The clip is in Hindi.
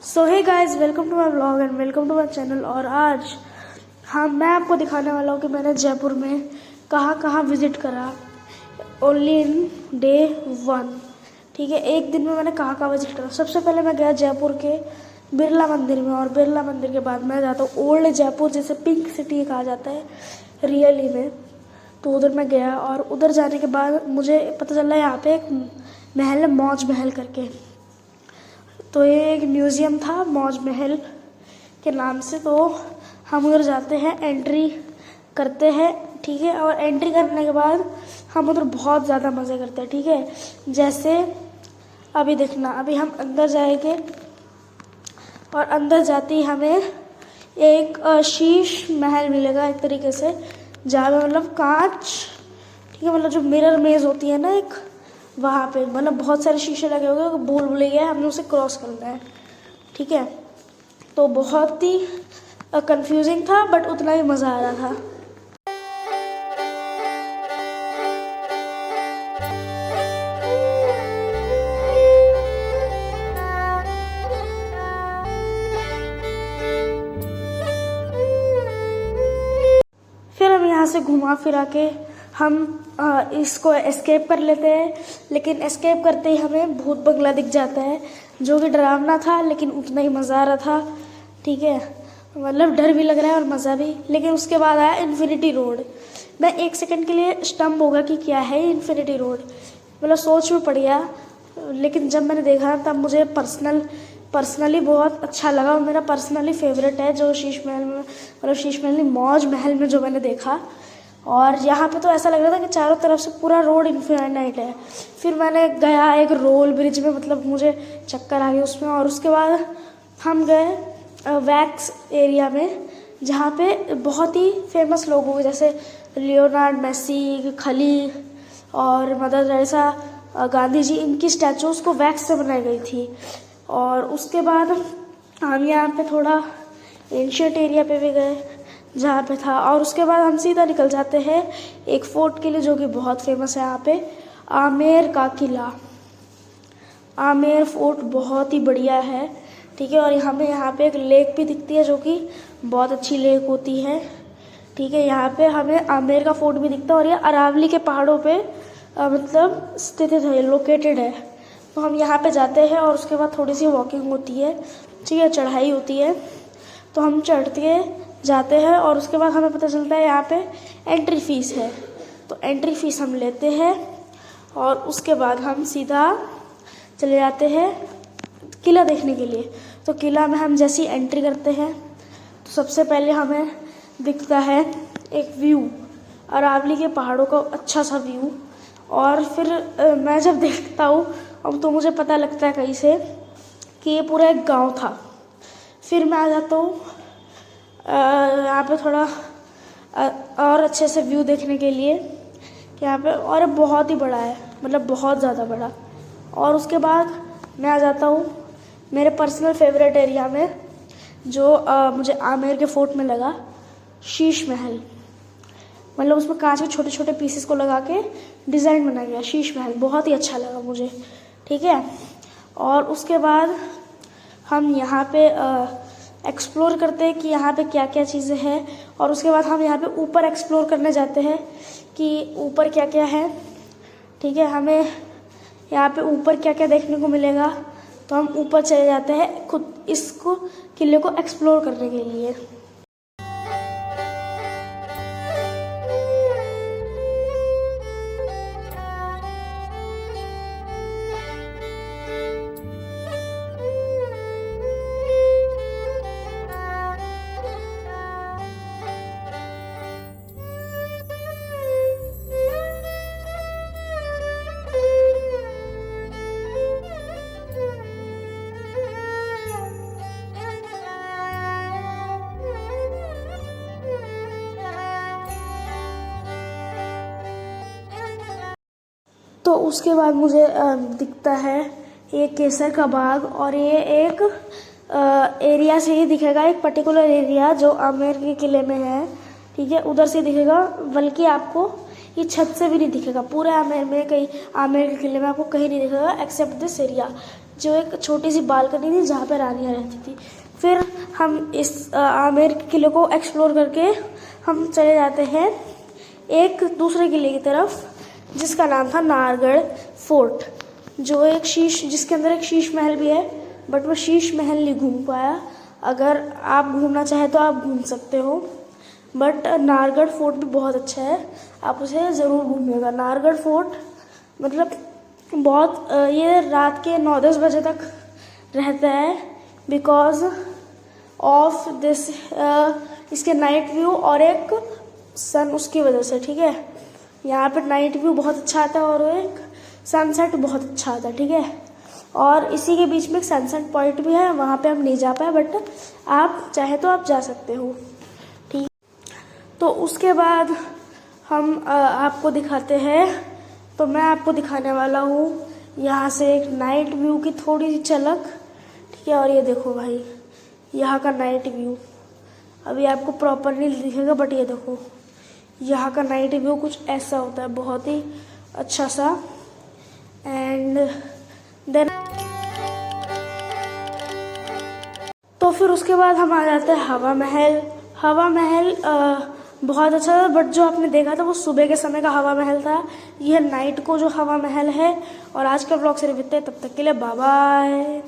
So hey guys, welcome to my blog and welcome to my channel. और आज मैं आपको दिखाने वाला हूँ कि मैंने जयपुर में कहाँ कहाँ विज़िट करा ओनली इन डे 1। ठीक है, एक दिन में मैंने कहाँ कहाँ विज़िट करा। सबसे पहले मैं गया जयपुर के बिरला मंदिर में, और बिरला मंदिर के बाद मैं जाता हूँ ओल्ड जयपुर, जिसे पिंक सिटी कहा जाता है रियली में। तो उधर मैं गया, और उधर जाने के बाद मुझे पता चला यहाँ पे एक महल है, मौज महल करके। तो ये एक म्यूज़ियम था मौज महल के नाम से। तो हम उधर जाते हैं, एंट्री करते हैं। ठीक है, और एंट्री करने के बाद हम उधर बहुत ज़्यादा मज़े करते हैं। ठीक है, जैसे अभी देखना, अभी हम अंदर जाएंगे और अंदर जाते ही हमें एक शीश महल मिलेगा एक तरीके से, जहाँ पे मतलब कांच, ठीक है, मतलब जो मिरर मेज होती है ना एक, वहाँ पे मतलब बहुत सारे शीशे लगे हुए, भूल भुलैया है, हमने उसे क्रॉस करना है। ठीक है, तो बहुत ही कंफ्यूजिंग था, बट उतना ही मज़ा आ रहा था। फिर हम यहाँ से घुमा फिरा के हम इसको एस्केप कर लेते हैं, लेकिन एस्केप करते ही हमें भूत बंगला दिख जाता है, जो कि डरावना था लेकिन उतना ही मज़ा आ रहा था। ठीक है, मतलब डर भी लग रहा है और मज़ा भी। लेकिन उसके बाद आया इन्फिनिटी रोड। मैं एक सेकंड के लिए स्टम्प होगा कि क्या है इन्फिनिटी रोड, मतलब सोच में पड़ गया। लेकिन जब मैंने देखा तब मुझे पर्सनली बहुत अच्छा लगा, और मेरा पर्सनली फेवरेट है जो शीश महल में, मतलब शीश महल नहीं, मौज महल में जो मैंने देखा। और यहाँ पे तो ऐसा लग रहा था कि चारों तरफ से पूरा रोड इन्फिनाइट है। फिर मैंने गया एक रोल ब्रिज में, मतलब मुझे चक्कर आ गई उसमें। और उसके बाद हम गए वैक्स एरिया में, जहाँ पे बहुत ही फेमस लोग हुए, जैसे लियोनार्ड मेसी, खली और मदर टेरेसा, गांधी जी, इनकी स्टैचूज़ को वैक्स से बनाई गई थी। और उसके बाद हम यहाँ पे थोड़ा एंशिएंट एरिया पे भी गए जहाँ पे था। और उसके बाद हम सीधा निकल जाते हैं एक फोर्ट के लिए, जो कि बहुत फेमस है यहाँ पे, आमेर का किला। आमेर फोर्ट बहुत ही बढ़िया है। ठीक है, और हमें यहाँ पे एक लेक भी दिखती है, जो कि बहुत अच्छी लेक होती है। ठीक है, यहाँ पे हमें आमेर का फोर्ट भी दिखता है, और ये अरावली के पहाड़ों पे मतलब स्थित है, लोकेटेड है। तो हम यहाँ पे जाते हैं, और उसके बाद थोड़ी सी वॉकिंग होती है, ठीक है, चढ़ाई होती है। तो हम चढ़ते जाते हैं, और उसके बाद हमें पता चलता है यहाँ पे एंट्री फीस है। तो एंट्री फीस हम लेते हैं, और उसके बाद हम सीधा चले जाते हैं किला देखने के लिए। तो किला में हम जैसी एंट्री करते हैं, तो सबसे पहले हमें दिखता है एक व्यू, अरावली के पहाड़ों का अच्छा सा व्यू। और फिर मैं जब देखता हूँ अब, तो मुझे पता लगता है कहीं से कि ये पूरा एक गांव था। फिर मैं आ जाता हूँ यहाँ पे थोड़ा और अच्छे से व्यू देखने के लिए, यहाँ पे, और बहुत ही बड़ा है, मतलब बहुत ज़्यादा बड़ा। और उसके बाद मैं आ जाता हूँ मेरे पर्सनल फेवरेट एरिया में, जो मुझे आमेर के फोर्ट में लगा, शीश महल। मतलब उसमें कांच के छोटे छोटे पीसेस को लगा के डिज़ाइन बनाया गया शीश महल, बहुत ही अच्छा लगा मुझे। ठीक है, और उसके बाद हम यहाँ पे एक्सप्लोर करते हैं कि यहाँ पे क्या क्या चीज़ें हैं। और उसके बाद हम यहाँ पे ऊपर एक्सप्लोर करने जाते हैं कि ऊपर क्या क्या है। ठीक है, हमें यहाँ पे ऊपर क्या क्या देखने को मिलेगा, तो हम ऊपर चले जाते हैं खुद इसको किले को एक्सप्लोर करने के लिए। तो उसके बाद मुझे दिखता है ये केसर का बाग, और ये एक एरिया से ही दिखेगा, एक पर्टिकुलर एरिया जो आमेर के किले में है। ठीक है, उधर से दिखेगा, बल्कि आपको ये छत से भी नहीं दिखेगा। पूरे आमेर में कहीं, आमेर के किले में आपको कहीं नहीं दिखेगा एक्सेप्ट दिस एरिया, जो एक छोटी सी बालकनी थी जहाँ पे रानियाँ रहती थी। फिर हम इस आमेर के किले को एक्सप्लोर करके हम चले जाते हैं एक दूसरे किले की तरफ, जिसका नाम था नाहरगढ़ फोर्ट, जो एक जिसके अंदर एक शीश महल भी है, बट मैं शीश महल नहीं घूम पाया। अगर आप घूमना चाहें तो आप घूम सकते हो, बट नाहरगढ़ फोर्ट भी बहुत अच्छा है, आप उसे ज़रूर घूमिएगा। नाहरगढ़ फोर्ट मतलब बहुत ये रात के 9-10 बजे तक रहता है, बिकॉज ऑफ दिस इसके नाइट व्यू और एक सन उसकी वजह से, ठीक है। यहाँ पर नाइट व्यू बहुत अच्छा आता है और एक सनसेट बहुत अच्छा आता है, ठीक है। और इसी के बीच में एक सनसेट पॉइंट भी है, वहाँ पे हम नहीं जा पाए, बट आप चाहे तो आप जा सकते हो, ठीक। तो उसके बाद हम आपको दिखाते हैं, तो मैं आपको दिखाने वाला हूँ यहाँ से एक नाइट व्यू की थोड़ी सी झलक, ठीक है। और ये देखो भाई यहाँ का नाइट व्यू, अभी आपको प्रॉपर नहीं दिखेगा, बट ये देखो यहाँ का नाइट व्यू कुछ ऐसा होता है, बहुत ही अच्छा सा। एंड देन तो फिर उसके बाद हम आ जाते हैं हवा महल। हवा महल बहुत अच्छा था, बट जो आपने देखा था वो सुबह के समय का हवा महल था, यह नाइट को जो हवा महल है। और आज का ब्लॉग सिर्फ इतना, तब तक के लिए बाय बाय।